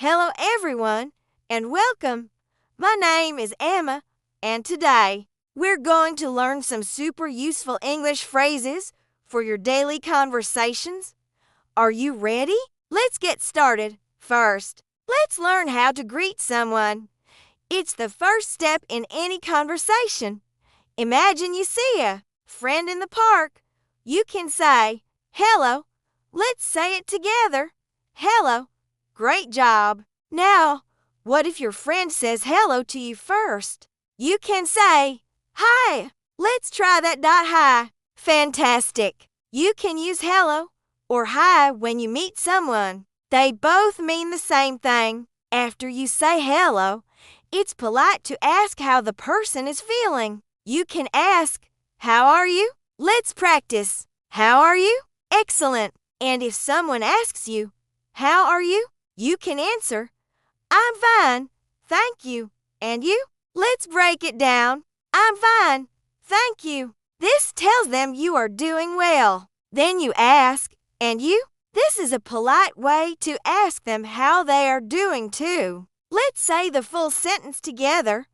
Hello everyone, and welcome. My name is Emma, and today we're going to learn some super useful English phrases for your daily conversations. Are you ready? Let's get started. First, let's learn how to greet someone. It's the first step in any conversation. Imagine you see a friend in the park. You can say, "Hello." Let's say it together. Hello. Great job. Now, what if your friend says hello to you first? You can say, "Hi." Let's try that. Hi. Fantastic. You can use hello or hi when you meet someone. They both mean the same thing. After you say hello, it's polite to ask how the person is feeling. You can ask, "How are you?" Let's practice. How are you? Excellent. And if someone asks you, "How are you?" you can answer, "I'm fine, thank you." And you? Let's break it down. I'm fine, thank you. This tells them you are doing well. Then you ask, "And you?" This is a polite way to ask them how they are doing too. Let's say the full sentence together.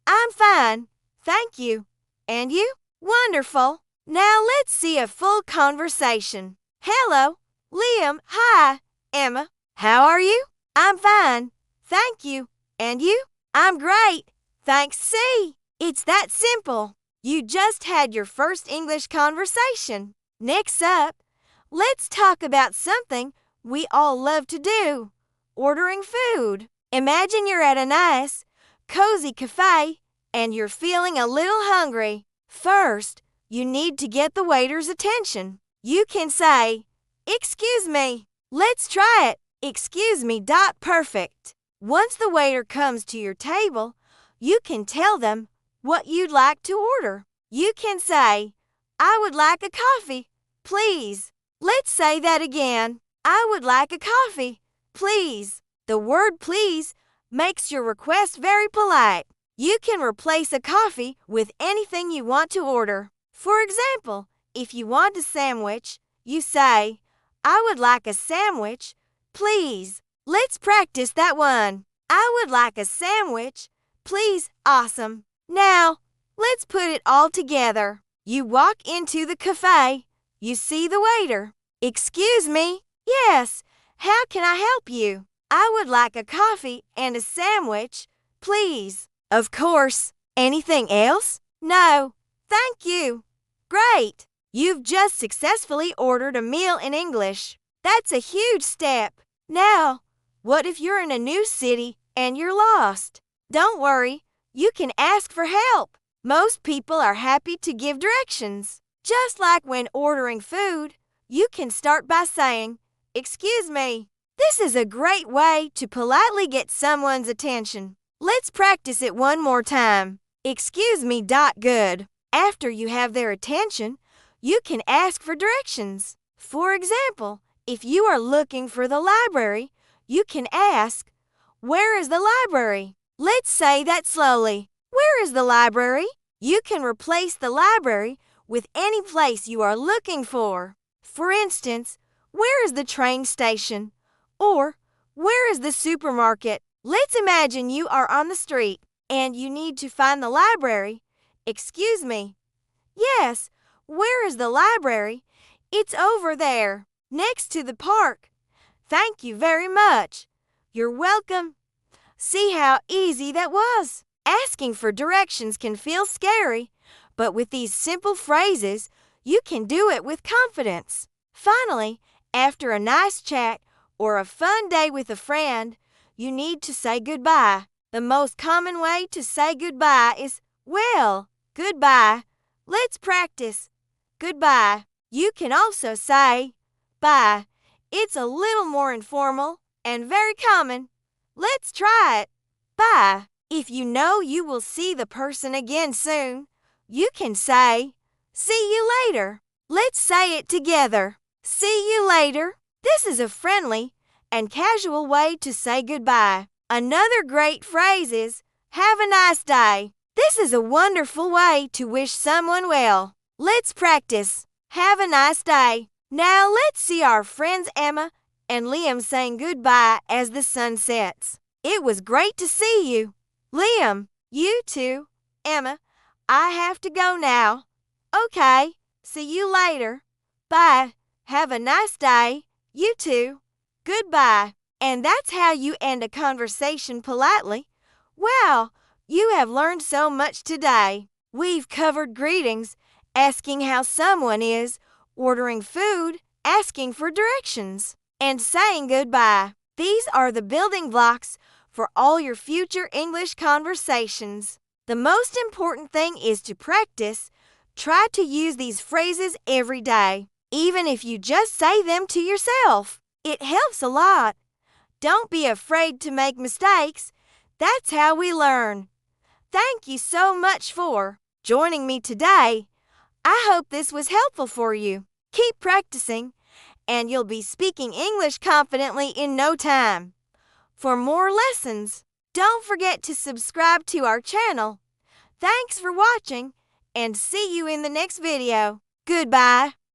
I'm fine, thank you. And you? Wonderful. Now let's see a full conversation. Hello, Liam. Hi, Emma. How are you? I'm fine, thank you. And you? I'm great, thanks. See, it's that simple. You just had your first English conversation. Next up, let's talk about something we all love to do, ordering food. Imagine you're at a nice, cozy cafe and you're feeling a little hungry. First, you need to get the waiter's attention. You can say, "Excuse me." Let's try it. Excuse me. Perfect. Once the waiter comes to your table, you can tell them what you'd like to order. You can say, "I would like a coffee, please." Let's say that again. I would like a coffee, please. The word please makes your request very polite. You can replace a coffee with anything you want to order. For example, if you want a sandwich, you say, "I would like a sandwich, please." Let's practice that one. I would like a sandwich, please. Awesome. Now, let's put it all together. You walk into the cafe. You see the waiter. "Excuse me." "Yes, how can I help you?" "I would like a coffee and a sandwich, please." Of course. Anything else? "No, thank you." Great. You've just successfully ordered a meal in English. That's a huge step. Now, what if you're in a new city and you're lost? Don't worry. You can ask for help. Most people are happy to give directions. Just like when ordering food, you can start by saying, "Excuse me." This is a great way to politely get someone's attention. Let's practice it one more time. Excuse me. Good. After you have their attention, you can ask for directions. For example, if you are looking for the library, you can ask, "Where is the library?" Let's say that slowly. Where is the library? You can replace the library with any place you are looking for. For instance, where is the train station? Or, where is the supermarket? Let's imagine you are on the street and you need to find the library. Excuse me. Yes, where is the library? It's over there, next to the park. Thank you very much. You're welcome. See how easy that was? Asking for directions can feel scary, but with these simple phrases, you can do it with confidence. Finally, after a nice chat or a fun day with a friend, you need to say goodbye. The most common way to say goodbye is, "Well, goodbye." Let's practice. Goodbye. You can also say, "Bye." It's a little more informal and very common. Let's try it. Bye. If you know you will see the person again soon, you can say, "See you later." Let's say it together. See you later. This is a friendly and casual way to say goodbye. Another great phrase is, "Have a nice day." This is a wonderful way to wish someone well. Let's practice. Have a nice day. Now let's see our friends Emma and Liam saying goodbye as the sun sets. It was great to see you. Liam, you too. Emma, I have to go now. Okay, see you later. Bye. Have a nice day. You too. Goodbye. And that's how you end a conversation politely. Wow, you have learned so much today. We've covered greetings, asking how someone is, ordering food, asking for directions, and saying goodbye. These are the building blocks for all your future English conversations. The most important thing is to practice. Try to use these phrases every day, even if you just say them to yourself. It helps a lot. Don't be afraid to make mistakes. That's how we learn. Thank you so much for joining me today. I hope this was helpful for you. Keep practicing, and you'll be speaking English confidently in no time. For more lessons, don't forget to subscribe to our channel. Thanks for watching, and see you in the next video. Goodbye.